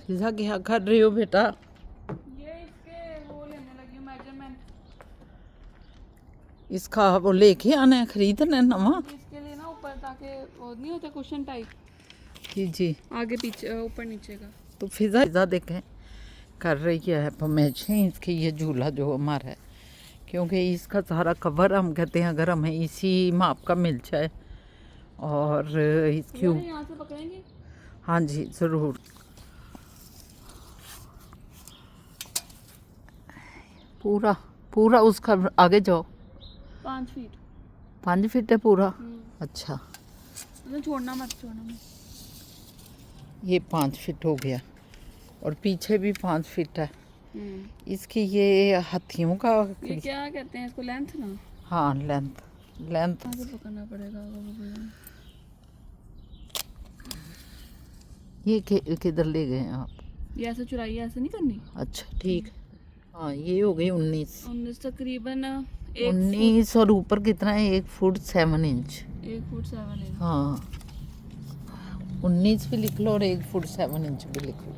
फिजा क्या कर रही हो बेटा? ये इसके वो लेने लगी मेजरमेंट। इसका वो लेके आना है, खरीदना है नवा? इसके लिए ना ऊपर ताकि वो नहीं होता कुशन टाइप, जी जी। आगे पीछे ऊपर नीचे का। तो फिजा देखें कर रही है मैचिंग इसकी ये झूला जो हमारा है, क्योंकि इसका सारा कवर हम कहते हैं अगर हमें इसी माप का मिल जाए और इसकी यहाँ से पकड़ेंगे। हाँ जी ज़रूर। पूरा पूरा उसका आगे जाओ। 5 फीट। 5 फीट है पूरा? अच्छा, छोड़ना मत। ये 5 फीट हो गया और पीछे भी 5 फीट है। इसकी ये हाथियों का ये क्या कहते हैं इसको, लेंथ ना? हाँ लेंथ आगे पकड़ना पड़ेगा। ये किधर ले गए हैं आप? ये ऐसे चुराई ऐसे नहीं करनी। अच्छा ठीक। हाँ ये हो गई 19 तकरीबन 19 और ऊपर कितना है? 1 फुट 7 इंच। 1 foot 7 inch. हाँ 19 भी लिख लो और 1 फुट 7 इंच भी लिख लो।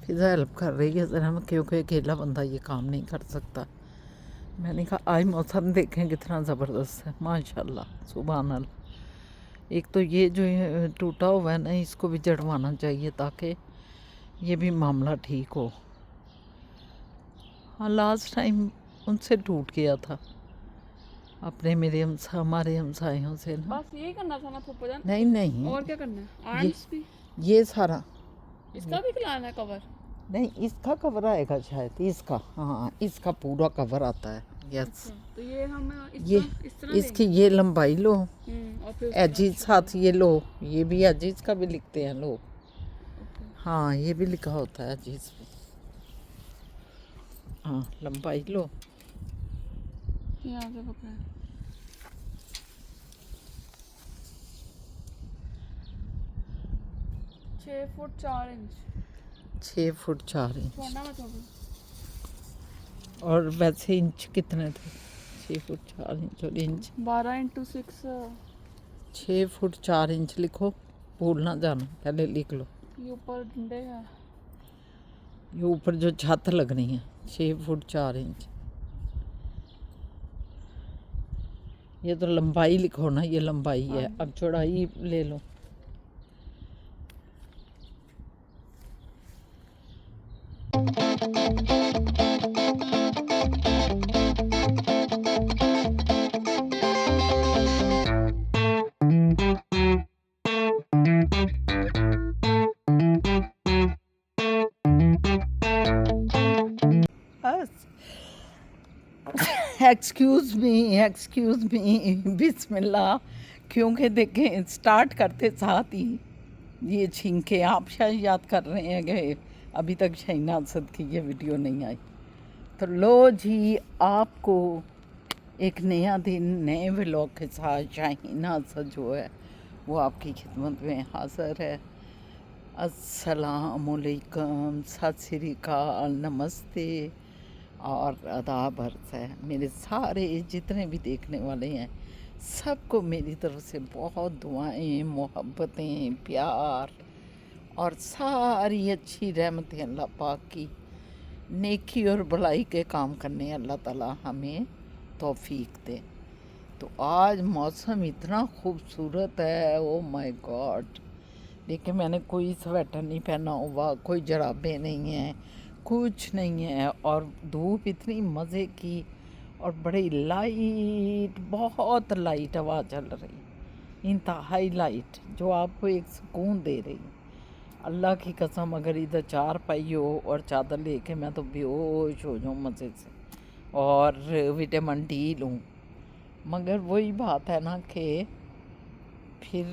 फिजा हेल्प कर रही है ज़रा, क्योंकि अकेला बंदा ये काम नहीं कर सकता। मैंने कहा आज मौसम देखें कितना ज़बरदस्त है, माशाल्लाह सुभान अल्लाह। एक तो ये जो टूटा हुआ है ना, इसको भी जड़वाना चाहिए ताकि ये भी मामला ठीक हो। हाँ लास्ट टाइम उनसे टूट गया था अपने हमारे हमसायों से ना। बस यही करना था ना फूफा जान? नहीं और क्या करना है? आर्म्स भी? ये सारा इसका भी खिलाना है कवर? नहीं, इसका कवर आएगा शायद, इसका हाँ इसका पूरा कवर आता है। यस। तो ये हम इस तरह इसकी ये लंबाई लो, और फिर एजिज साथ ये लो, ये भी एजिज का भी लिखते हैं लोग। हाँ ये भी लिखा होता है एजिज पे। हाँ लंबाई लो। यहाँ से पकड़ा 6 फुट 4 इंच। 6 foot 4 inch. छोड़ना मत होगा। और वैसे इंच कितने थे? 6 फुट 4 इंच और इंच 12 इंटू 6। 6 फुट 4 इंच लिखो, भूल ना जाना, पहले लिख लो। ये ऊपर डंडे है, ये ऊपर जो छत लगनी है 6 फुट 4 इंच। ये तो लंबाई लिखो ना, ये लंबाई है। अब चौड़ाई ले लो। एक्सक्यूज़ मी बिस्मिल्लाह। क्योंकि देखें स्टार्ट करते साथ ही ये छींके आप शायद याद कर रहे हैं कि अभी तक शहीना असद की ये वीडियो नहीं आई। तो लो जी, आपको एक नया दिन नए व्लॉग के साथ शहीना असद जो है वो आपकी खिदमत में हाज़िर है। अस्सलामुअलैकुम, सत श्री अकाल, नमस्ते और आदाब अर्ज़ है। मेरे सारे जितने भी देखने वाले हैं सबको मेरी तरफ से बहुत दुआएं, मोहब्बतें, प्यार और सारी अच्छी रहमतें अल्लाह पाक की, नेकी और भलाई के काम करने अल्लाह ताला हमें तौफीक दे। तो आज मौसम इतना खूबसूरत है, ओ माय गॉड। लेकिन मैंने कोई स्वेटर नहीं पहना हुआ, कोई जराबें नहीं हैं, कुछ नहीं है, और धूप इतनी मज़े की और बड़ी लाइट, बहुत लाइट हवा चल रही, इंतहाई लाइट, जो आपको एक सुकून दे रही। अल्लाह की कसम अगर इधर चार पाई हो और चादर लेके मैं तो बेहोश हो जाऊँ मज़े से और विटामिन डी लूँ। मगर वही बात है ना कि फिर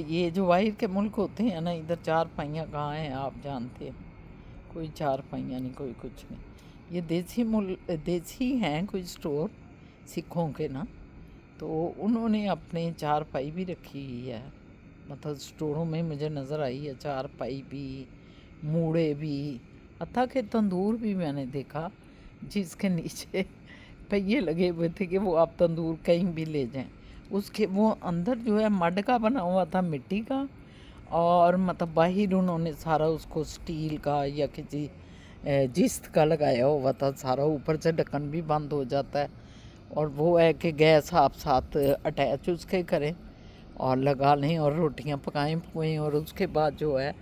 ये जो वाहिर के मुल्क होते हैं ना, इधर चार पाइयाँ कहाँ हैं आप जानते हैं। कोई चार पाइयाँ नहीं, कोई कुछ नहीं। ये देसी हैं कोई स्टोर सिखों के ना, तो उन्होंने अपने चार पाई भी रखी हुई है, मतलब स्टोरों में मुझे नज़र आई है चार पाई भी, मूड़े भी, हत्ता के तंदूर भी मैंने देखा जिसके नीचे पहिए लगे हुए थे कि वो आप तंदूर कहीं भी ले जाएं। उसके वो अंदर जो है मड का बना हुआ था, मिट्टी का, और मतलब बाहर उन्होंने सारा उसको स्टील का या किसी जिस्त का लगाया हुआ था सारा, ऊपर से ढक्कन भी बंद हो जाता है। और वो है कि गैस आप साथ अटैच उसके करें और लगा लें और रोटियां पकाएं पकाएं, और उसके बाद जो है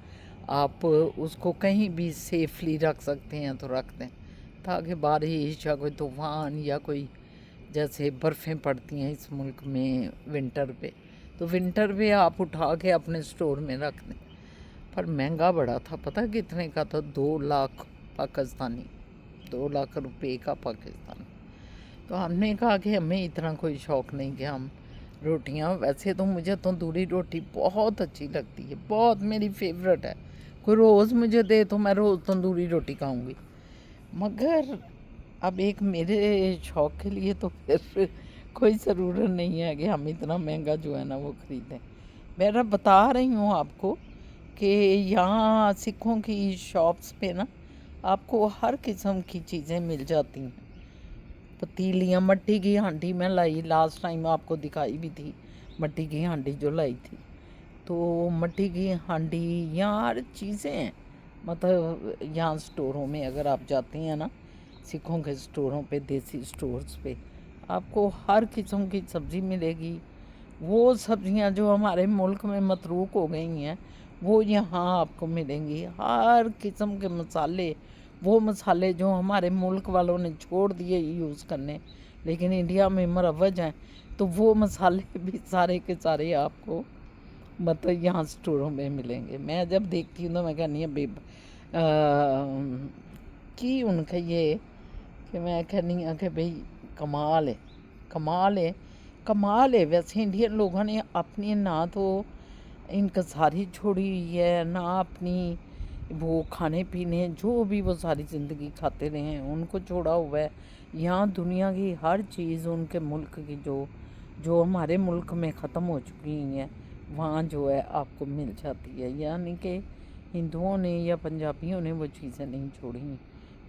आप उसको कहीं भी सेफली रख सकते हैं तो रख दें, ताकि बारिश या कोई तूफ़ान या कोई जैसे बर्फ़ें पड़ती हैं इस मुल्क में विंटर पे, तो विंटर पे आप उठा के अपने स्टोर में रख दें। पर महंगा बड़ा था, पता कितने का था? 2 लाख पाकिस्तानी, 2 लाख रुपए का पाकिस्तानी। तो हमने कहा कि हमें इतना कोई शौक़ नहीं कि हम रोटियां, वैसे तो मुझे तंदूरी रोटी बहुत अच्छी लगती है, बहुत मेरी फेवरेट है। कोई रोज़ मुझे दे तो मैं रोज़ तंदूरी रोटी खाऊंगी, मगर अब एक मेरे शौक़ के लिए तो फिर कोई ज़रूरत नहीं है कि हम इतना महंगा जो है ना वो ख़रीदें। मैं बता रही हूँ आपको कि यहाँ सिखों की शॉप्स पे ना आपको हर किस्म की चीज़ें मिल जाती हैं। पतीलियाँ, मट्टी की हांडी मैं लाई, लास्ट टाइम आपको दिखाई भी थी मट्टी की हांडी जो लाई थी। तो मट्टी की हांडी, यहाँ हर चीज़ें हैं। मतलब यहाँ स्टोरों में अगर आप जाते हैं ना, सिखों के स्टोरों पे, देसी स्टोर्स पे, आपको हर किस्म की सब्ज़ी मिलेगी। वो सब्ज़ियाँ जो हमारे मुल्क में मतरूक हो गई हैं वो यहाँ आपको मिलेंगी। हर किस्म के मसाले, वो मसाले जो हमारे मुल्क वालों ने छोड़ दिए यूज़ करने लेकिन इंडिया में मरवज हैं, तो वो मसाले भी सारे के सारे आपको मतलब यहाँ स्टोरों में मिलेंगे। मैं जब देखती हूँ तो मैं कहनी है कि उनका ये कि मैं कहनी हूँ कि भाई कमाल है, कमाल है, कमाल है। वैसे इंडियन लोगों ने अपनी ना तो इनकसारी छोड़ी हुई है, ना अपनी वो खाने पीने जो भी वो सारी ज़िंदगी खाते रहे हैं उनको छोड़ा हुआ है। यहाँ दुनिया की हर चीज़ उनके मुल्क की जो जो हमारे मुल्क में ख़त्म हो चुकी हैं वहाँ जो है आपको मिल जाती है। यानी कि हिंदुओं ने या पंजाबियों ने वो चीज़ें नहीं छोड़ी,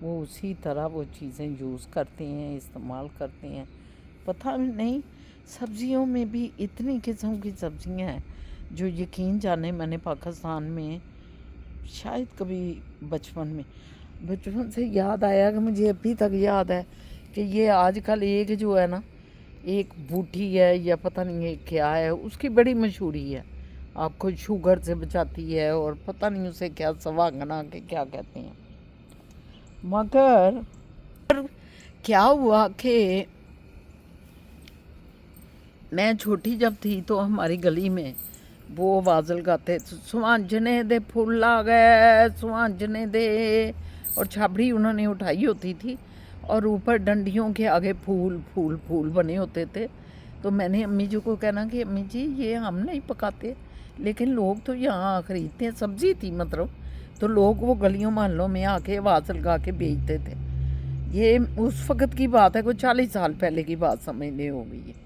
वो उसी तरह वो चीज़ें यूज़ करते हैं, इस्तेमाल करते हैं। पता नहीं, सब्ज़ियों में भी इतनी किस्म की सब्ज़ियाँ हैं जो यकीन जाने मैंने पाकिस्तान में शायद कभी बचपन से याद आया कि मुझे अभी तक याद है कि ये आजकल एक जो है ना, एक बूटी है या पता नहीं है क्या है, उसकी बड़ी मशहूरी है, आपको शुगर से बचाती है और पता नहीं उसे क्या सवांगना के क्या कहते हैं। मगर क्या हुआ कि मैं छोटी जब थी तो हमारी गली में वो आवाज़ लगाते, सुहांजने दे फूल आ गए, सुहांजने दे, और छाबड़ी उन्होंने उठाई होती थी और ऊपर डंडियों के आगे फूल फूल फूल बने होते थे। तो मैंने अम्मी जी को कहना कि अम्मी जी ये हम नहीं पकाते, लेकिन लोग तो यहाँ ख़रीदते हैं, सब्ज़ी थी मतलब, तो लोग वो गलियों मोहल्लों में आके आवाज़ लगा के बेचते थे। ये उस वक़्त की बात है, कोई 40 साल पहले की बात समझने हो गई है।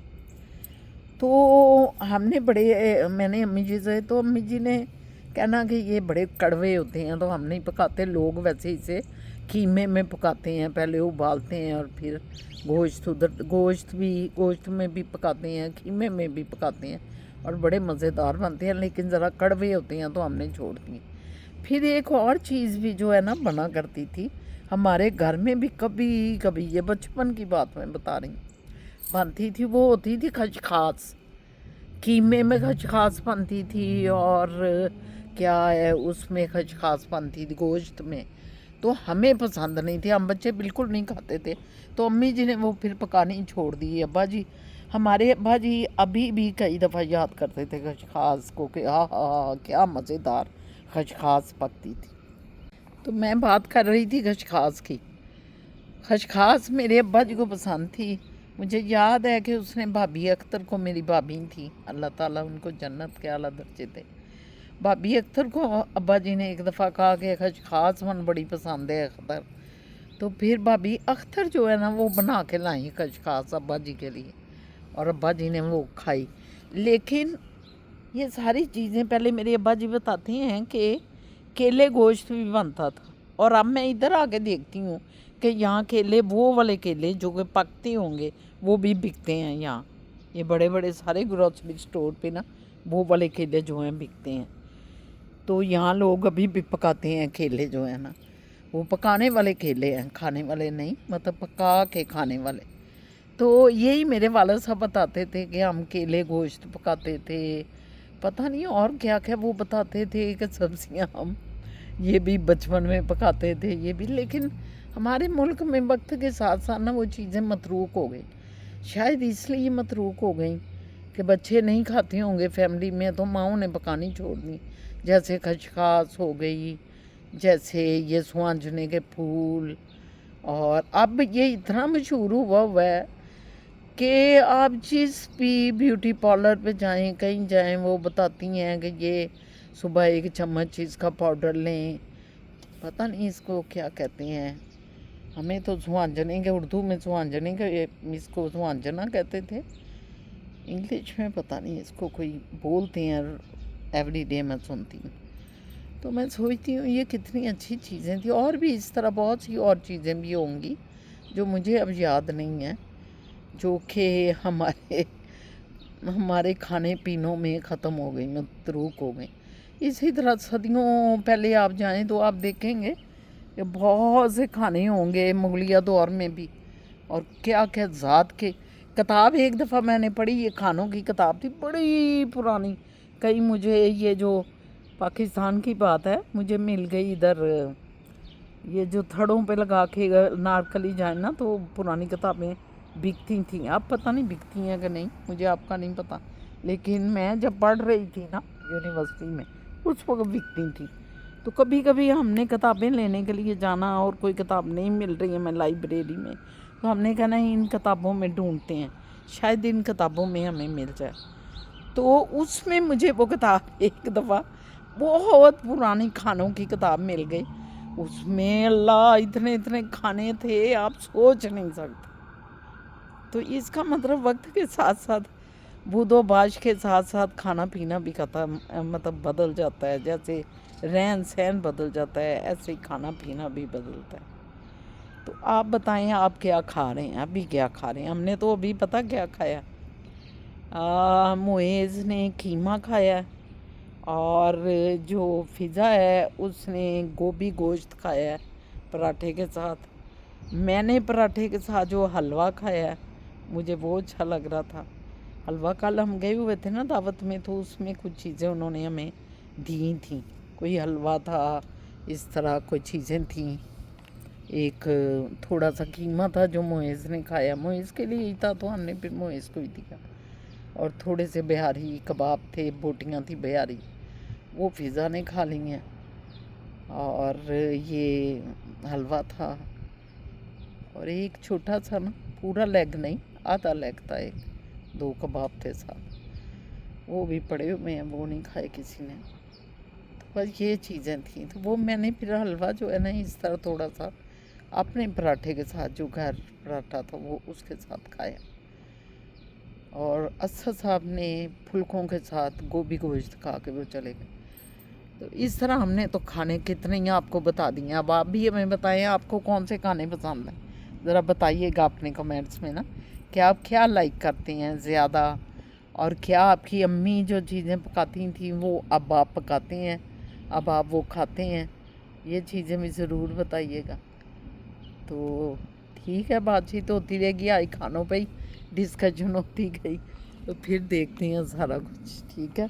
तो हमने मैंने अम्मी जी से, तो अम्मी जी ने कहना कि ये बड़े कड़वे होते हैं तो हम नहीं पकाते, लोग वैसे इसे कीमे में पकाते हैं, पहले उबालते हैं और फिर गोश्त में भी पकाते हैं, कीमे में भी पकाते हैं और बड़े मज़ेदार बनते हैं, लेकिन ज़रा कड़वे होते हैं तो हमने छोड़ दिए। फिर एक और चीज़ भी जो है ना बना करती थी हमारे घर में भी, कभी कभी, ये बचपन की बात मैं बता रही हूँ, बनती थी, वो होती थी खचखास। कीमे में खचखास बनती थी और क्या है उसमें खचखास बनती थी गोश्त में, तो हमें पसंद नहीं थी, हम बच्चे बिल्कुल नहीं खाते थे, तो अम्मी जी ने वो फिर पकानी छोड़ दी। हमारे अब्बा जी अभी भी कई दफ़ा याद करते थे खचखास को कि हाँ क्या मज़ेदार खचखास पकती थी। तो मैं बात कर रही थी खचखास की। खचखास मेरे अब्बा जी को पसंद थी। मुझे याद है कि उसने भाभी अख्तर को, मेरी भाभी थी, अल्लाह ताला उनको जन्नत के आला दर्जे थे, भाभी अख्तर को अब्बा जी ने एक दफ़ा कहा कि खचखास मन बड़ी पसंद है अख्तर, तो फिर भाभी अख्तर जो है ना वो बना के लाई खचखास अब्बा जी के लिए और अब्बा जी ने वो खाई। लेकिन ये सारी चीज़ें पहले मेरे अब्बा जी बताते हैं कि केले गोश्त भी बनता था, और अब मैं इधर आके देखती हूँ कि यहाँ केले, वो वाले केले जो कि पकते होंगे वो भी बिकते हैं यहाँ, ये बड़े बड़े सारे ग्रोसरी स्टोर पे ना वो वाले केले जो हैं बिकते हैं। तो यहाँ लोग अभी भी पकाते हैं केले जो है ना, वो पकाने वाले केले हैं, खाने वाले नहीं, मतलब पका के खाने वाले। तो यही मेरे वाला साहब बताते थे कि हम केले गोश्त पकाते थे, पता नहीं और क्या क्या वो बताते थे कि सब्जियां हम ये भी बचपन में पकाते थे ये भी। लेकिन हमारे मुल्क में वक्त के साथ साथ ना वो चीज़ें मतरूक हो गई, शायद इसलिए मतरूक हो गई कि बच्चे नहीं खाते होंगे फैमिली में, तो माँओं ने पकानी छोड़ दी। जैसे खशखास हो गई, जैसे ये सुहांजने के फूल, और अब ये इतना मशहूर हुआ है कि आप जिस भी ब्यूटी पार्लर पे जाएं, कहीं जाएं, वो बताती हैं कि ये सुबह 1 चम्मच इसका पाउडर लें, पता नहीं इसको क्या कहते हैं, हमें तो सुहांजने के, उर्दू में सुहांजने के, इसको सुहांजना कहते थे, इंग्लिश में पता नहीं इसको कोई बोलते हैं, एवरीडे मैं सुनती हूँ। तो मैं सोचती हूँ ये कितनी अच्छी चीज़ें थी, और भी इस तरह बहुत सी और चीज़ें भी होंगी जो मुझे अब याद नहीं है, जो कि हमारे खाने पीनों में ख़त्म हो गई, मतरूक हो गई। इसी तरह सदियों पहले आप जाएं तो आप देखेंगे कि बहुत से खाने होंगे मुगलिया दौर में भी, और क्या क्या ज़ात के। किताब एक दफ़ा मैंने पढ़ी, ये खानों की किताब थी, बड़ी पुरानी, कहीं मुझे ये जो पाकिस्तान की बात है मुझे मिल गई इधर, ये जो थड़ों पे लगा के नारकली जाए ना, तो पुरानी किताबें बिकती थी। अब पता नहीं बिकती हैं कि नहीं, मुझे आपका नहीं पता, लेकिन मैं जब पढ़ रही थी ना यूनिवर्सिटी में उस वक्त बिकती थी। तो कभी कभी हमने किताबें लेने के लिए जाना और कोई किताब नहीं मिल रही है मैं लाइब्रेरी में, तो हमने कहना इन किताबों में ढूंढते हैं, शायद इन किताबों में हमें मिल जाए। तो उसमें मुझे वो किताब एक दफ़ा बहुत पुरानी खानों की किताब मिल गई, उसमें अल्लाह इतने इतने खाने थे आप सोच नहीं सकते। तो इसका मतलब वक्त के साथ साथ बूदोबाश के साथ साथ खाना पीना भी मतलब बदल जाता है, जैसे रहन सहन बदल जाता है ऐसे ही खाना पीना भी बदलता है। तो आप बताएं आप क्या खा रहे हैं, अभी क्या खा रहे हैं? हमने तो अभी पता क्या खाया, मुएज़ ने कीमा खाया, और जो फ़िज़ा है उसने गोभी गोश्त खाया है पराठे के साथ। मैंने पराठे के साथ जो हलवा खाया है मुझे वो अच्छा लग रहा था। हलवा कल हम गए हुए थे ना दावत में, तो उसमें कुछ चीज़ें उन्होंने हमें दी थी, कोई हलवा था, इस तरह कोई चीज़ें थी, एक थोड़ा सा कीमा था जो मुएज़ ने खाया, मुएज़ के लिए ही था तो हमने फिर मुएज़ को ही दिया, और थोड़े से बिहारी कबाब थे, बोटियाँ थी बिहारी, वो फ़िज़ा ने खा ली हैं, और ये हलवा था, और एक छोटा सा ना, पूरा लेग नहीं आधा लेग था, एक 2 कबाब थे साथ, वो भी पड़े हुए हैं, वो नहीं खाए किसी ने। तो बस ये चीज़ें थी, तो वो मैंने फिर हलवा जो है ना इस तरह थोड़ा सा अपने पराठे के साथ, जो घर पराठा था वो उसके साथ खाया, और असद साहब ने फुल्कों के साथ गोभी गोश्त खा के वो चले गए। तो इस तरह हमने तो खाने कितने ही आपको बता दिए। अब आप भी हमें बताएं आपको कौन से खाने पसंद हैं, ज़रा बताइएगा अपने कमेंट्स में ना, कि आप क्या लाइक करते हैं ज़्यादा, और क्या आपकी अम्मी जो चीज़ें पकाती थी वो अब आप पकाते हैं, अब आप वो खाते हैं, ये चीज़ें भी ज़रूर बताइएगा। तो ठीक है, बातचीत होती रहेगी, आई खानों पे ही डिस्कशन होती गई, तो फिर देखते हैं सारा कुछ, ठीक है।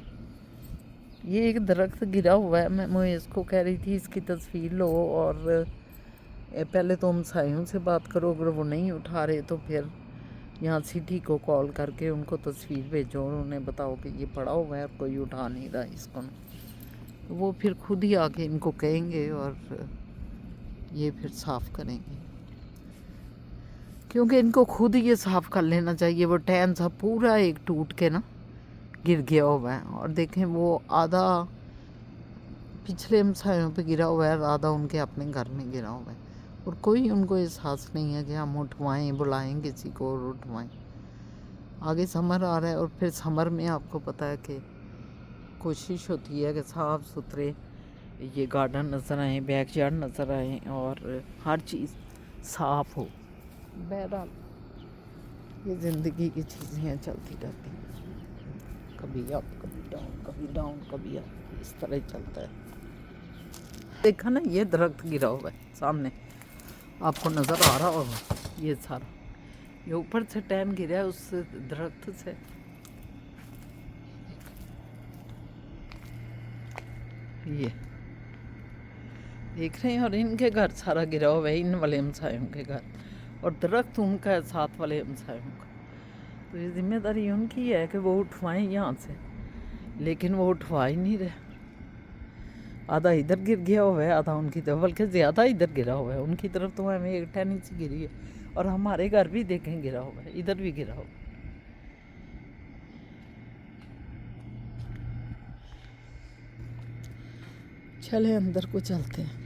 ये एक दरख्त गिरा हुआ है, मैं इसको कह रही थी इसकी तस्वीर लो, और पहले तो हमसायों से बात करो, अगर वो नहीं उठा रहे तो फिर यहाँ सिटी को कॉल करके उनको तस्वीर भेजो और उन्हें बताओ कि ये पड़ा हुआ है, कोई उठा नहीं रहा इसको, तो वो फिर खुद ही आके इनको कहेंगे और ये फिर साफ़ करेंगे, क्योंकि इनको खुद ये साफ़ कर लेना चाहिए। वो टैन सा पूरा एक टूट के ना गिर गया हुआ है, और देखें वो आधा पिछले हमसायों पे गिरा हुआ है, आधा उनके अपने घर में गिरा हुआ है, और कोई उनको एहसास नहीं है कि हम उठवाएं, बुलाएं किसी को और उठवाएं। आगे समर आ रहा है, और फिर समर में आपको पता है कि कोशिश होती है कि साफ़ सुथरे ये गार्डन नज़र आए, बैकयार्ड नज़र आए, और हर चीज़ साफ़ हो। बहरहाल ये ज़िंदगी की चीज़ें चलती रहती हैं, कभी आप कभी कभी डाउन कभी अप, इस तरह ही चलता है। देखा ना, ये दरख्त गिरा हुआ है सामने, आपको नज़र आ रहा होगा। ये सारा ये ऊपर से टैन गिरा है उस दरख्त से। ये देख रहे हैं, और इनके घर सारा गिरा हुआ है, इन वाले हमसायों के घर, और दरख्त उनका है साथ वाले हमसायों का। तो ये जिम्मेदारी उनकी है कि वो उठवाएं यहाँ से, लेकिन वो उठवा ही नहीं रहे। आधा इधर गिर गया हुआ है, आधा उनकी तरफ, बल्कि ज़्यादा इधर गिरा हुआ है। उनकी तरफ तो हमें एक टहनी सी गिरी है, और हमारे घर भी देखें गिरा हुआ है, इधर भी गिरा हुआ है। चले अंदर को चलते हैं।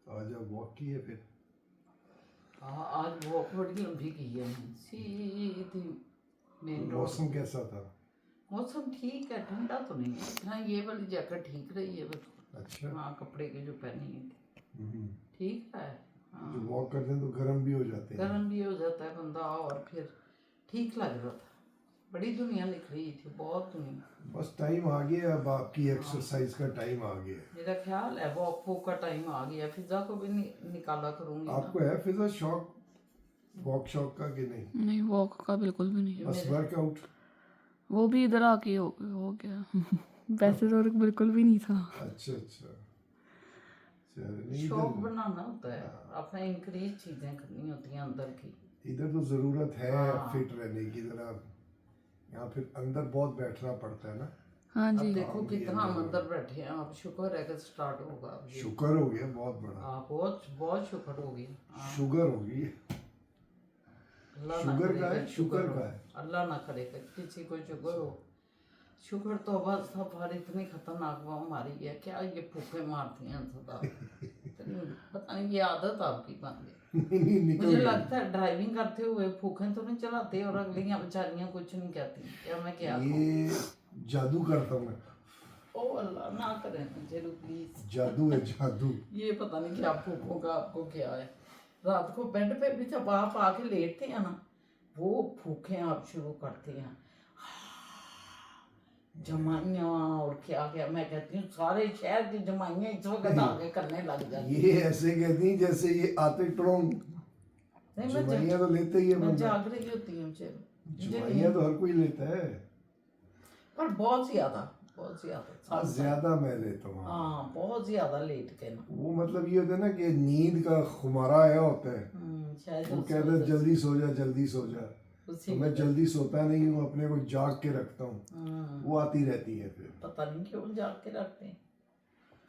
आज अब वॉक की है फिर? हाँ, आज वॉक बड़ी लंबी की है, सीधी मेन रोड। मौसम कैसा था? मौसम ठीक है, ठंडा तो नहीं है इतना। ये वाली जैकेट ठीक रही है बस। अच्छा। हाँ, कपड़े के जो पहनी है ठीक है। हाँ, जो वॉक करते हैं तो गर्म भी हो जाते हैं। गर्म भी हो जाता है बंदा, और फिर ठीक लग रहा था। बड़ी दुनिया निकल रही थी, बहुत दुनिया। बस टाइम आ गया, अब आपकी एक्सरसाइज का टाइम आ गया। मेरा ख्याल है वॉक का टाइम आ गया। फिजा को भी निकाला करूंगी। आपको है फिजा शौक वॉक शौक का कि नहीं? नहीं, वॉक का बिल्कुल भी नहीं। बस वर्कआउट। वो भी इधर आके हो गया। वैसे तो बिल्कुल भी नहीं था। अच्छा अच्छा, चलो नहीं, शौक बनाना होता है, अपने इंक्रीज चीजें करनी होती हैं अंदर की। इधर तो जरूरत है फिट रहने की। जरा यहाँ फिर अंदर बहुत बैठना पड़ता है ना। हाँ अब जी। देखो कितना हम अंदर बैठे हैं। अब शुक्र है कि स्टार्ट होगा अब ये। शुगर हो गया बहुत बड़ा। हाँ, बहुत बहुत शुक्र होगी। हाँ, शुगर होगी। अल्लाह ना शुगर का करेगा है, शुगर हो। का है। अल्लाह ना करेगा किसी को शुगर हो। शुक्र तो बस हमारी इतनी खतरनाक हमारी है, क्या ये फूफे मारती हैं सदा। पता नहीं ये आदत आपकी बन गई। नहीं नहीं, निकल मुझे गई। लगता है ड्राइविंग करते हुए फूखें तो नहीं चलाते, और अगलियां बेचारियां कुछ नहीं कहती। क्या मैं क्या ये जादू करता हूँ मैं। ओ अल्लाह ना करें मुझे प्लीज। जादू है जादू। ये पता नहीं क्या फूकों का आपको क्या है। रात को बेड पे भी जब आप आके लेटते हैं ना, वो फूकें आप शुरू करते हैं, जमाइयाँ और क्या क्या। मैं कहती हूँ सारे शहर की जमाइयाँ इस वक्त आगे करने लग जाती हैं। ये ऐसे कहती हैं जैसे ये आते ट्रोंग। नहीं, जमाइयाँ तो लेते ही है मैं बंदा। जाग रही होती हूँ मुझे जमाइयाँ तो हर कोई लेता है, पर बहुत ज्यादा ज्यादा मैं लेता हूँ। हाँ, बहुत ज्यादा लेट के ना। वो मतलब ये होता है ना कि नींद का खुमारा आया होता है, शायद वो उस कहता है वजह से। जल्दी सो जा जल्दी सो जा। उसी तो मैं वजह जल्दी सोता नहीं हूँ, अपने को जाग के रखता हूँ। से। वो आती रहती है फिर। पता नहीं क्यों जाग के रखते हैं,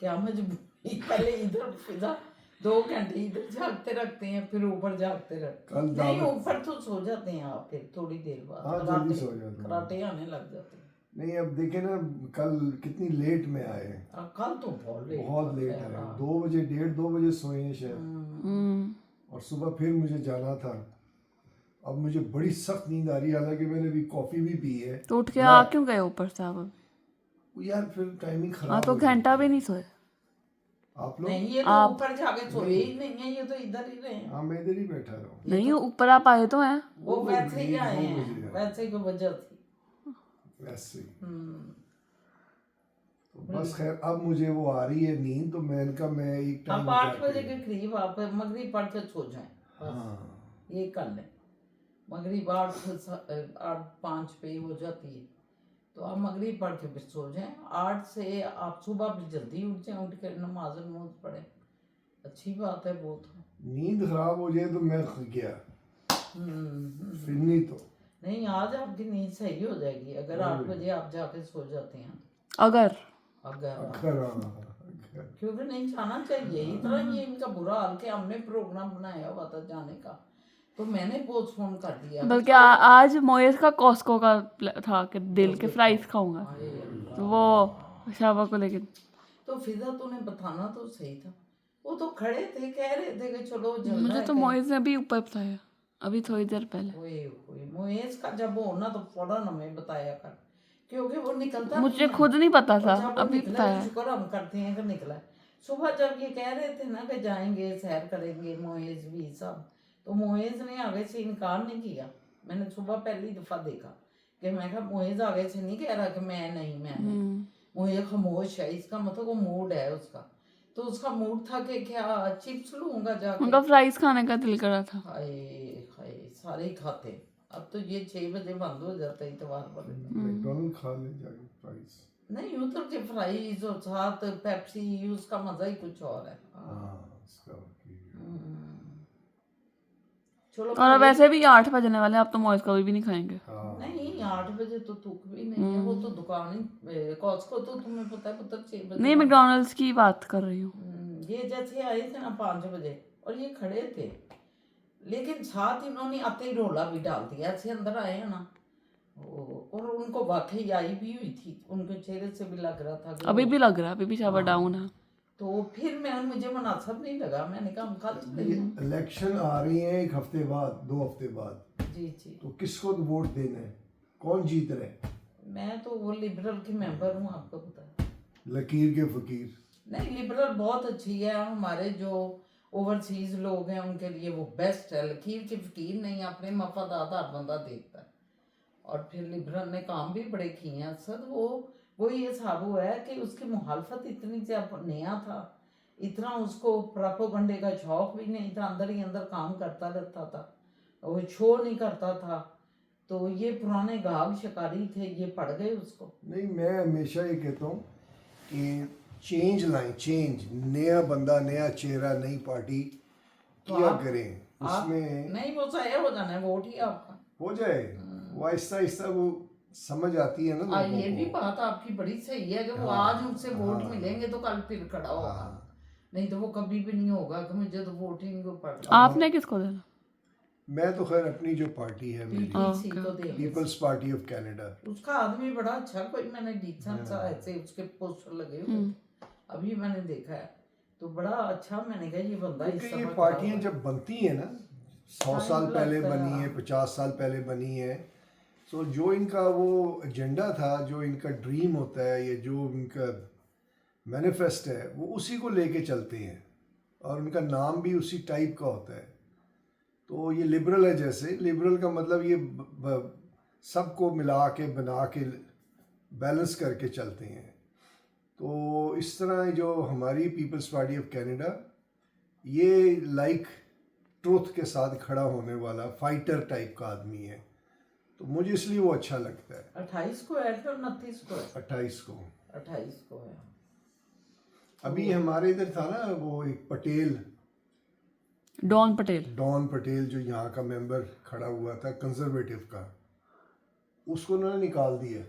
क्या मजबूरी। पहले इधर फिजा 2 घंटे इधर जागते रखते हैं, फिर ऊपर जागते रखते हैं। कल नहीं, दावत- ऊपर तो सो जाते हैं आप फिर थोड़ी देर बाद। हाँ, जल्दी सो जाते हैं। कराटे आने लग जाते हैं। नहीं अब देखे ना, कल कितनी लेट में आए हैं। कल तो बहुत लेट है। आए, 2 बजे 1:30 2 बजे सोए हैं शायद। और सुबह फिर मुझे जाना था। अब मुझे बड़ी सख्त नींद आ रही है, हालांकि मैंने अभी कॉफी भी पी है। तो उठ के आ क्यों गए ऊपर से आप अभी? वो यार फिर टाइमिंग हाँ, खराब तो हो गई। घंटा भी नहीं सोए आप लोग? नहीं, ये तो ऊपर जाके सोए ही नहीं है, ये तो इधर ही रहे हैं। हाँ, मैं इधर ही बैठा रहा हूँ। नहीं, ऊपर आप आए तो हैं। वो वैसे ही आए 2 बजे हैं, वैसे ही कोई वजह थी। वैसे ही। तो बस खैर, अब मुझे वो आ रही है नींद, तो मैं इनका मैं एक टाइम आप 8 बजे के करीब आप मगरिब पढ़ के सो जाएं। हाँ, ये कर लें। मगरिब 8-5 पे हो जाती है, तो आप मगरिब पढ़ के फिर सो जाएं। 8 से आप सुबह भी जल्दी उठ जाएं, उठ कर नमाज पढ़ें। अच्छी बात है बहुत। नींद खराब हो जाए तो मैं गया, फिर नहीं तो नहीं, आज आपकी नींद सही हो जाएगी अगर 8 बजे आप जाके सो जाते हैं। अगर क्योंकि नहीं जाना चाहिए इतना। ये इनका बुरा हाल कि हमने प्रोग्राम बनाया हुआ था जाने का, तो मैंने पोस्टपोन कर दिया। बल्कि आज मोयस का कॉस्को का था कि दिल के फ्राइज खाऊंगा, तो वो शाबा को लेके। तो फिजा तूने बताना तो सही था। वो तो खड़े थे, कह रहे थे कि चलो जल्दी। मुझे तो मोयस ने भी ऊपर बताया अभी थोड़ी देर पहले। कोई मोयस का जब हो ना तो फौरन हमें बताया कर, क्योंकि वो निकलता मुझे नहीं है। खुद नहीं पता था, और जब वो अभी निकला बताया। तो शुक्र हम करते हैं कि निकला है। सुबह जब ये कह रहे थे ना कि जाएंगे सैर करेंगे मोयस भी सब, तो मोयस ने आगे से इनकार नहीं किया। मैंने सुबह पहली दफा देखा कि मैं कहा मोइज आगे से नहीं कह रहा कि मैं नहीं मोइज खामोश है, इसका मतलब वो मूड है उसका। तो उसका मूड था कि क्या चिप्स लूंगा जाके। उनका फ्राइज खाने का दिल कर रहा था। हाय हाय सारे ही खाते। अब तो ये 6 बजे बंद हो जाता है इतवार वाले दिन। मैकडॉनल्ड खा ले जाके फ्राइज। नहीं उधर के फ्राइज और साथ पेप्सी उसका मजा ही कुछ और है। हाँ इसका चलो और अब वैसे भी 8 बजने वाले हैं, आप तो मॉइस कभी भी नहीं खाएंगे। नहीं 8 बजे तो तुक भी नहीं है, वो तो दुकान ही कॉस्को तो तुम्हें पता है पुत्र 6 बजे। नहीं, मैकडॉनल्ड्स की बात कर रही हूँ। ये जैसे आए थे ना 5 बजे और ये खड़े थे, लेकिन साथ इन्होंने आते ही रोला भी डाल दिया, ऐसे अंदर आए हैं ना और उनको वाकई आई भी हुई थी, उनके चेहरे से भी लग रहा था कि अभी भी लग रहा है, अभी भी शावर डाउन है। तो फिर मुझे मुनासिब नहीं लगा, मैंने कहा हम कल चले ये इलेक्शन आ रही है 1 हफ्ते बाद 2 हफ्ते बाद, जी जी। तो किसको वोट देना है, कौन जीत रहा है? मैं तो वो लिबरल की मेंबर हूँ, आपको पता है। लकीर के फकीर। नहीं लिबरल बहुत अच्छी है, हमारे जो ओवरसीज लोग हैं उनके लिए वो बेस्ट है। लकीर की फकीर नहीं, अपने मफादात बंदा देखता है। और फिर लिबरल ने काम भी बड़े किए हैं सर। वो ये हिसाब हुआ है कि उसकी मुखालफत इतनी से नया था, इतना उसको प्रोपेगेंडे का शौक भी नहीं था, अंदर ही अंदर काम करता रहता था, वो शो नहीं करता था। तो ये पुराने गाग शिकारी थे, ये पड़ गए उसको। नहीं मैं हमेशा ये कहता हूँ कि चेंज लाएं, चेंज, नया बंदा नया चेहरा नई पार्टी क्या करें उसमें। नहीं वो सही हो जाना है, वोट ही आपका हो जाए, वो आहिस्ता आहिस्ता वो समझ आती है ना लोगों ये भी को। बात आपकी बड़ी सही है कि वो आज उनसे वोट मिलेंगे तो कल फिर खड़ा होगा, नहीं तो वो कभी भी नहीं होगा कि मुझे तो वोटिंग को पड़ रहा। आपने किसको देना? मैं तो खैर अपनी जो पार्टी है मेरी, PTC को देंगे। पीपल्स पार्टी ऑफ कनाडा, उसका आदमी बड़ा अच्छा, कोई मैंने डिसेंट सा ऐसे उसके पोस्टर लगे हुए थे, अभी मैंने देखा है तो बड़ा अच्छा। मैंने कहा ये बंदा इस क्योंकि ये समय पार्टियां जब बनती है ना 100 साल Time पहले लगता है। बनी है, 50 साल पहले बनी है, तो जो इनका वो एजेंडा था, जो इनका ड्रीम होता है, ये जो इनका मैनिफेस्ट है, वो उसी को लेके चलते हैं और उनका नाम भी उसी टाइप का होता है। तो ये लिबरल है, जैसे लिबरल का मतलब ये सबको मिला के बना के बैलेंस करके चलते हैं। तो इस तरह जो हमारी पीपल्स पार्टी ऑफ कनाडा, ये लाइक ट्रुथ के साथ खड़ा होने वाला फाइटर टाइप का आदमी है, तो मुझे इसलिए वो अच्छा लगता है। 28 को है फिर 29 को है? 28 को 28 को है। अभी हमारे इधर था ना वो एक पटेल, डॉन पटेल। डॉन पटेल, जो यहाँ का मेंबर खड़ा हुआ था कंजर्वेटिव का, उसको उन्होंने निकाल दिया।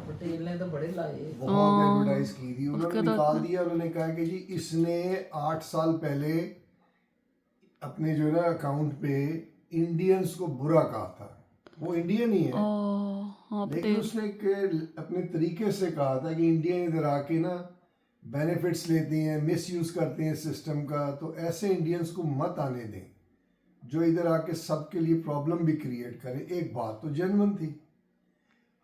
पटेल ने तो बड़े लाए, बहुत एडवर्टाइज की थी, उन्होंने निकाल दिया। उन्होंने कहा कि जी इसने 8 साल पहले अपने जो है ना अकाउंट पे इंडियंस को बुरा कहा था। वो इंडियन ही है, लेकिन उसने अपने तरीके से कहा था कि इंडियन इधर आके ना बेनिफिट्स लेते हैं, मिसयूज करते हैं सिस्टम का, तो ऐसे इंडियंस को मत आने दें जो इधर आके सबके लिए प्रॉब्लम भी क्रिएट करें। एक बात तो जेन्युइन थी।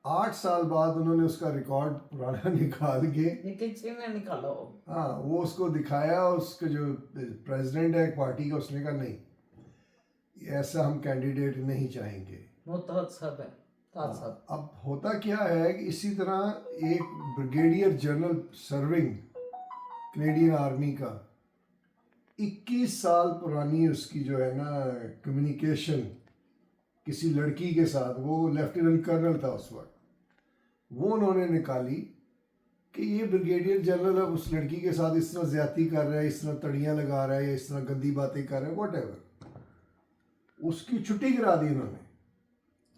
8 साल बाद उन्होंने उसका रिकॉर्ड पुराना निकाल के, ये किसी ने निकाला हो। हाँ, वो उसको दिखाया, उसके जो प्रेसिडेंट है पार्टी का, उसने कहा नहीं ऐसा हम कैंडिडेट नहीं चाहेंगे। मुतहस्सब है तासब। अब होता क्या है कि इसी तरह एक brigadier general serving Canadian army का 21 साल पुरानी उसकी जो है ना कम्युनिकेशन किसी लड़की के साथ, वो लेफ्टिनेंट कर्नल था उस वक्त, वो उन्होंने निकाली कि ये ब्रिगेडियर जनरल अब उस लड़की के साथ इस तरह ज्यादती कर रहा है, इस तरह तड़ियाँ लगा रहा है, या इस तरह गंदी बातें कर रहा है, व्हाटएवर। उसकी छुट्टी करा दी उन्होंने।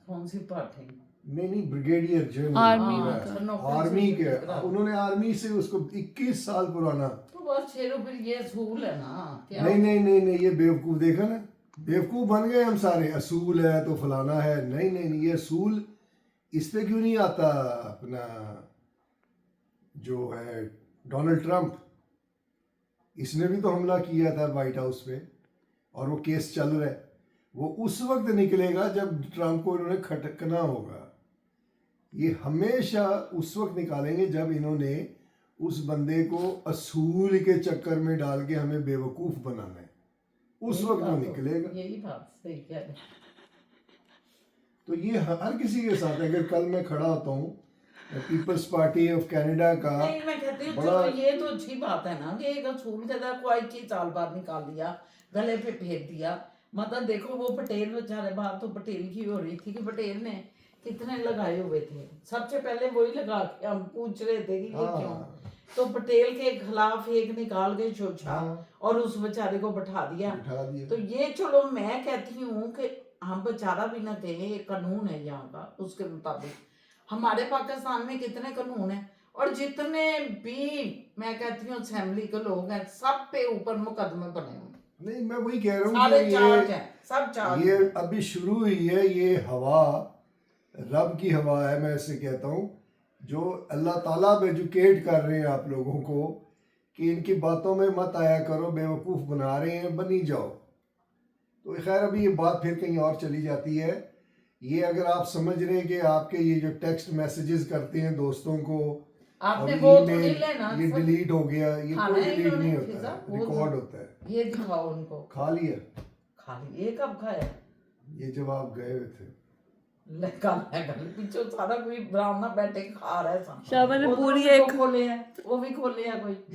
कौन सी पार्टी? नहीं ब्रिगेडियर जनरल आर्मी के, उन्होंने आर्मी से उसको 21 साल पुराना। तो बस शेरों फिर ये असूल है ना क्या? नहीं ये बेवकूफ, देखा ना, बेवकूफ बन गए हम सारे। असूल है तो फलाना है, नहीं ये असूल इस पे क्यों नहीं आता? अपना जो है डोनाल्ड ट्रंप, इसने भी तो हमला किया था व्हाइट हाउस पे और वो केस चल रहा है। वो उस वक्त निकलेगा जब ट्रंप को इन्होंने खटकना होगा। ये हमेशा उस वक्त निकालेंगे जब इन्होंने उस बंदे को असूल के चक्कर में डाल के हमें बेवकूफ बनाना है, उस वक्त वो निकलेगा। यही बात सही कह रहे। तो ये हर किसी के साथ है। अगर कल मैं खड़ा होता हूँ पीपल्स पार्टी ऑफ कनाडा का, नहीं मैं कहती हूँ बड़ा- चलो ये तो अच्छी बात है ना कि एक असूल के तहत कोई चीज साल बाद निकाल दिया, गले पे फेर दिया। मतलब देखो वो पटेल बेचारे, बात तो पटेल की हो रही थी कि पटेल ने कितने लगाए हुए थे, सबसे पहले वही लगा के हम पूछ रहे थे कि ये हाँ। क्यों, तो पटेल के खिलाफ एक निकाल के शोषा हाँ। और उस बेचारे को बैठा दिया। बिठा दिया। तो ये चलो मैं कहती हूँ कि हम बेचारा भी ना कहें, एक कानून है यहाँ का, उसके मुताबिक हमारे पाकिस्तान में कितने कानून हैं, और जितने भी मैं कहती हूँ असेंबली के लोग हैं सब पे ऊपर मुकदमे बने हुए, नहीं मैं वही कह रहा हूँ सारे कि चार्ज हैं, सब चार्ज ये हैं। अभी शुरू हुई है। ये हवा रब की हवा है, मैं इससे कहता हूँ, जो अल्लाह ताला अब एजुकेट कर रहे हैं आप लोगों को कि इनकी बातों में मत आया करो, बेवकूफ़ बना रहे हैं, बनी जाओ। तो खैर अभी ये बात फिर कहीं और चली जाती है। ये अगर आप समझ रहे हैं कि आपके ये जो टेक्स्ट मैसेजेस करते हैं दोस्तों को, आपने और वो तो email, नहीं लेना, ये सब- डिलीट हो गया, ये हाँ, कोई नहीं, डिलीट नहीं इन्होंने होता है, वो रिकॉर्ड तो- होता है। ये दिखाओ उनको, खा लिया, खाली ये कब खाया, ये जब आप गए हुए थे। कल पीछे सारा कोई ब्राह्मण बैठे खा रहा है सामने। शाबा ने वो तो पूरी उनको एक खोले हैं, वो भी खोले हैं कोई।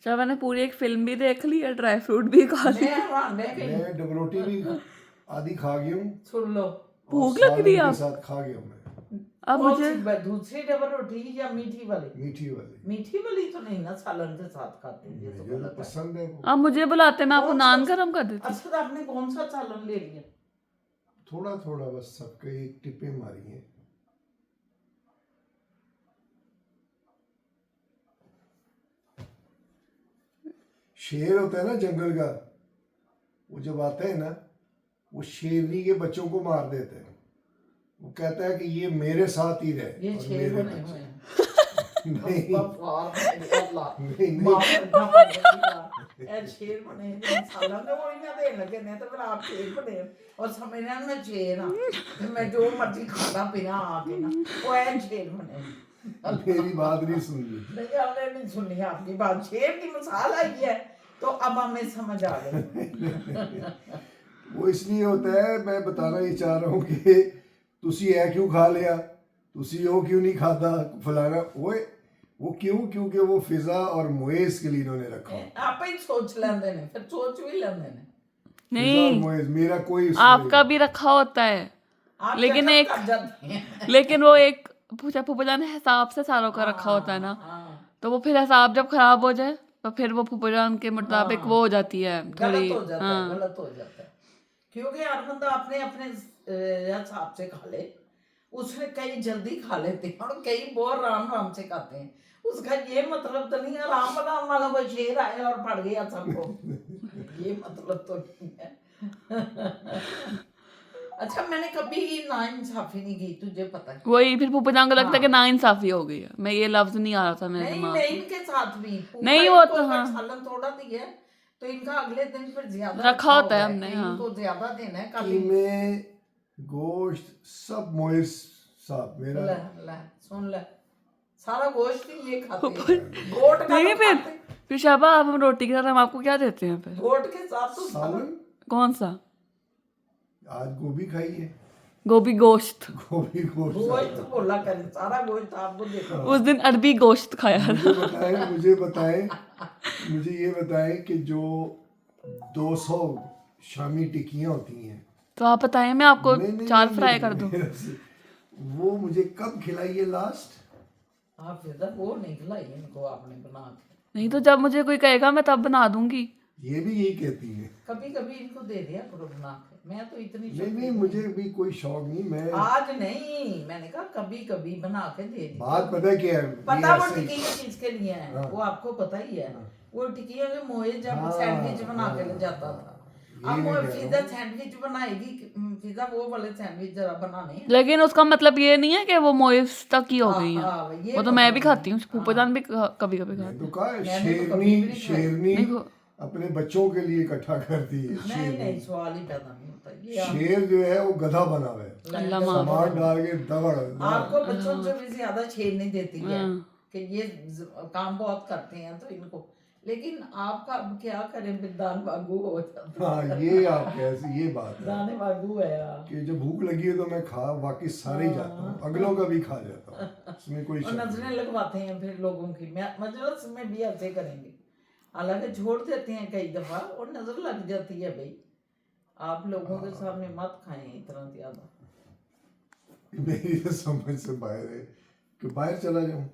शाबा ने पूरी एक फिल्म भी देख ली और ड्राई फ्रूट भी खा ली। मैं हैरान रह गई। मैं डबरोटी भी आधी खा गई हूँ, सुन लो, भूख और लग रही है सालन आप? के साथ खा गया मैं, अब कौन मुझे सी दूसरी डबल रोटी या मीठी वाली? मीठी वाली। मीठी वाली तो नहीं ना, सालन के साथ खाते हैं, ये तो मुझे तो गलत है। पसंद है वो। अब मुझे बुलाते मैं आपको कौन नान सा- गरम कर देती। अरशद आपने कौन सा सालन ले लिया? थोड़ा थोड़ा बस, सबके एक टिप्पे मारी हैं। शेर होता है ना जंगल का, वो जब आता है ना, वो शेरनी के बच्चों को मार देता है। वो कहता है कि ये मेरे साथ ही रहे ये और शेर मेरे बने बच्चे। हुए हैं। नहीं अल्लाह, अल्लाह, नहीं, नहीं। माफ करना पड़ेगा। ये शेर बने हैं, सालन तो वो इन्हें देने लगे ने, तो फिर आप शेर बने और समझ रहे हैं मैं शेर हाँ, फिर मैं जो मर्जी खाता पीना आके ना, वो है शेर बने हैं। मेरी बात नहीं सुन ली। नहीं हमने नहीं सुनी आपकी बात, शेर की मिसाल आई है तो अब हमें समझ आ गई। वो इसलिए होता है, मैं बताना ये चाह रहा हूँ कि तुसी है क्यों खा लिया, तुसी वो क्यों नहीं खाता, फलाना वो क्यों, क्योंकि वो फिजा और मुएज के लिए इन्होंने रखा। आप ही सोच लेंदे ने, फिर सोच भी लेंदे ने। फिजा और नहीं, मुएज मेरा कोई आपका भी रखा होता है, आप लेकिन चक्कर एक- कर जाते हैं। लेकिन वो एक फूफा जान हिसाब से सारों का रखा होता है ना, हाँ, तो वो फिर हिसाब जब खराब हो जाए तो फिर वो फूफा जान के मुताबिक वो हो जाती है थोड़ी। गलत हो जाता है, हाँ, गलत हो जाता है, क्योंकि हर बंदा अपने अपने हिसाब से खा ले। उसमें कई जल्दी खा लेते हैं और कई बहुत आराम आराम से खाते हैं। उसका ये मतलब तो नहीं है आराम आराम वाला कोई शेर आया और पड़ गया सबको, ये मतलब तो नहीं है। अच्छा मैंने कभी नाइंसाफी नहीं की, तुझे पता है। वही फिर फूफा जान को लगता है कि हाँ। नाइंसाफी हो गई है। मैं ये लफ्ज नहीं आ रहा था मेरे नहीं दिमाग नहीं, में। इनके साथ भी नहीं, पूरा वो इनको तो अगर हाँ। सालन थोड़ा दिया है तो इनका अगले दिन फिर ज्यादा रखा होता है होगा हमने, कि हाँ। इनको ज्यादा देना है कल। कीमे, गोश्त, सब मुएज साहब मेरा। ले ले सुन ले, सारा गोश्त ही ये खाते हैं, गोट का नहीं तो फिर खाते, फिर शाबा अब हम रोटी के साथ हम आपको क्या देते हैं फिर? गोट के साथ तो सालन कौन सा? आज गोभी खाई है, गोभी गोश्त। गोभी गोश्त। गोश्त बोला कर, सारा गोश्त आपको देखो। उस दिन अरबी गोश्त खाया था। मुझे बताएं मुझे ये बताएं कि जो 200 शामी टिक्कियां होती हैं, तो आप बताएं, मैं आपको नहीं, 4 नहीं, फ्राई नहीं, कर दूं। मेरे से- वो मुझे कब खिलाई है लास्ट? आप फिर वो नहीं खिलाई इनको आपने बना के। नहीं तो जब मुझे कोई कहेगा मैं तब बना दूंगी। ये भी यही कहती है। कभी कभी इनको दे दिया करो बना के, मैं तो इतनी नहीं शौकीन नहीं, मुझे भी कोई शौक नहीं। मैं आज नहीं, मैंने कहा कभी कभी बना के दे दी। बात पता है क्या है, पता ये वो ऐसे ही- टिकिया किसके लिए है, हाँ। वो आपको पता ही है। हाँ। वो टिकिया के मोए जब हाँ, सैंडविच बना के ले हाँ, जाता था। यही अब मैं वो कह रहा फिजा हूँ। सैंडविच बनाएगी, फिजा वो वाले सैंडविच जरा बनाने हैं। लेकिन उसका मतलब ये नहीं है कि वो मोइस तक ही हो गई हाँ, हैं। ये वो तो मैं भी मतलब खाती हूँ, फूफा जान भी कभी कभी मैंने खाती तो कहा है, मैंने तो कभी भी नहीं शेरनी नहीं, वो- अपने बच्चों के लिए इकट्ठा करती है। नहीं शेरनी। नहीं, सवाल ही पैदा नहीं होता ये शेर जो है वो गधा बना हुआ है, अल्लाह माफ। सामान डाल के दबड़ आपको बच्चों से भी ज्यादा छेड़ नहीं देती है हाँ। कि ये काम बहुत करते हैं तो इनको लेकिन आपका अब क्या करें, फिर दान वागू हो जाता हाँ ये आप कैसे, ये बात है दाने वागू है यार। कि जब भूख लगी है तो मैं खा बाकी सारे ही जाता हूँ, अगलों का भी खा जाता हूँ, इसमें कोई और शक नजरें नहीं। लगवाते हैं फिर लोगों की, मैं मजलिस में भी ऐसे करेंगे, हालांकि छोड़ देते हैं कई दफा और नजर लग जाती है भाई। आप लोगों के सामने मत खाएं इतना ज्यादा। मेरी तो समझ से बाहर है कि बाहर चला जाऊं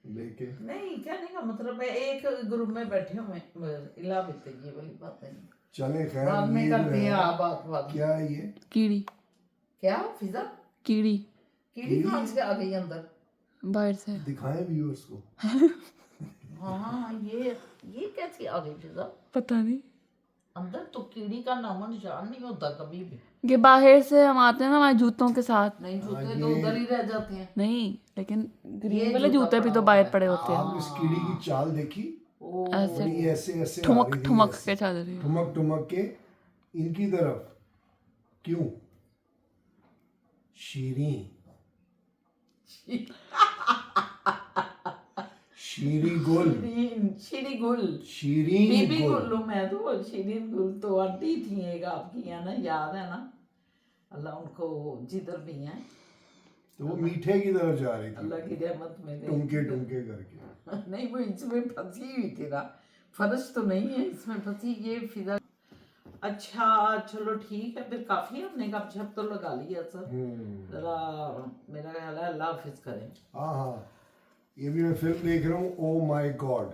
लेके। नहीं, कहने का मतलब है एक ग्रुप में बैठे हुए इला बीते, ये वाली बात है। चले खैर, बाद में ये जो करते हैं है आप बात बाद में। क्या है ये कीड़ी क्या फिजा, कीड़ी कीड़ी कहाँ से आ गई अंदर? बाहर से। दिखाएं व्यूअर्स को। हाँ ये कैसी आ गई फिजा पता नहीं, अंदर? तो कीड़ी का नामो निशान नहीं होता कभी भी। ये बाहर से हम आते हैं ना हमारे जूतों के साथ। नहीं, जूते तो उधर ही रह जाते हैं। नहीं, लेकिन ये ग्रीन वाले जूता जूते भी पड़ा तो हुआ बाहर है। पड़े होते हैं। आप इस कीड़ी की चाल देखी, ओ ऐसे बड़ी ऐसे ऐसे आ ठुमक रही थी, ठुमक ऐसे। के चल रही है। ठुमक ठुमक के इनकी तरफ क्यों? शीरी शीरी गुल, शीरी गुल, शीरीन बीबी गुल। गुल्लू, मैं तो शीरीन गुल तो आंटी थी एक आपकी, है ना, याद है ना? अल्लाह उनको जिधर भी हैं, तो वो मीठे की तरफ जा रही थी, अल्लाह की रहमत में गई। टुमके टुमके करके। नहीं, वो इसमें फंसी हुई थी ना, फर्श तो नहीं है इसमें फंसी, ये फिजा। अच्छा चलो ठीक है, फिर काफी हमने गपशप तो लगा लिया सर। जरा मेरा ख्याल है अल्लाह हाफिज करें। हाँ हाँ, ये भी मैं फिल्म देख रहा हूँ, ओ माय गॉड।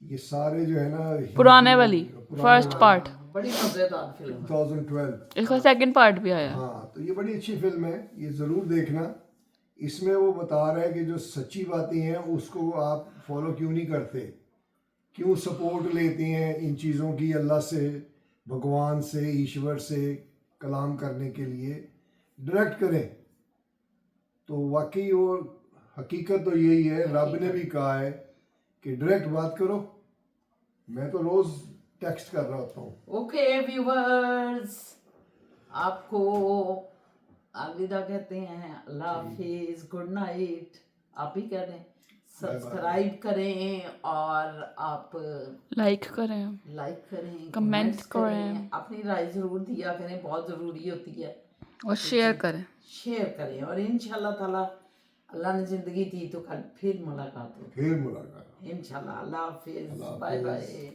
ये सारे जो है ना पुराने वाली फर्स्ट पार्ट, बड़ी मजेदार फिल्म है। 2012। इसका सेकंड पार्ट भी आया। हाँ तो ये बड़ी अच्छी फिल्म है, ये ज़रूर देखना। इसमें वो बता रहा है कि जो सच्ची बातें हैं उसको आप फॉलो क्यों नहीं करते, क्यों सपोर्ट लेते हैं इन चीज़ों की, अल्लाह से, भगवान से, ईश्वर से कलाम करने के लिए। डायरेक्ट करें तो वाकई वो हकीकत तो यही है, रब ने भी कहा है कि डायरेक्ट बात करो। मैं तो रोज़ टेक्स्ट कर रहा होता हूँ। ओके व्यूवर्स, आपको अलविदा कहते हैं, अल्लाह हाफिज, गुड नाइट। आप ही कह दें, सब्सक्राइब करें और आप लाइक करें, लाइक करें, कमेंट करें, अपनी राय ज़रूर दिया करें, बहुत ज़रूरी होती है। और शेयर करें। शेयर करें और इंशाल्लाह ताला अल्लाह ने ज़िंदगी दी तो कल फिर मुलाकात होगी। फिर मुलाकात। इंशाल्लाह। अल्लाह हाफिज, अल्लाह बाय हाफिज। बाय।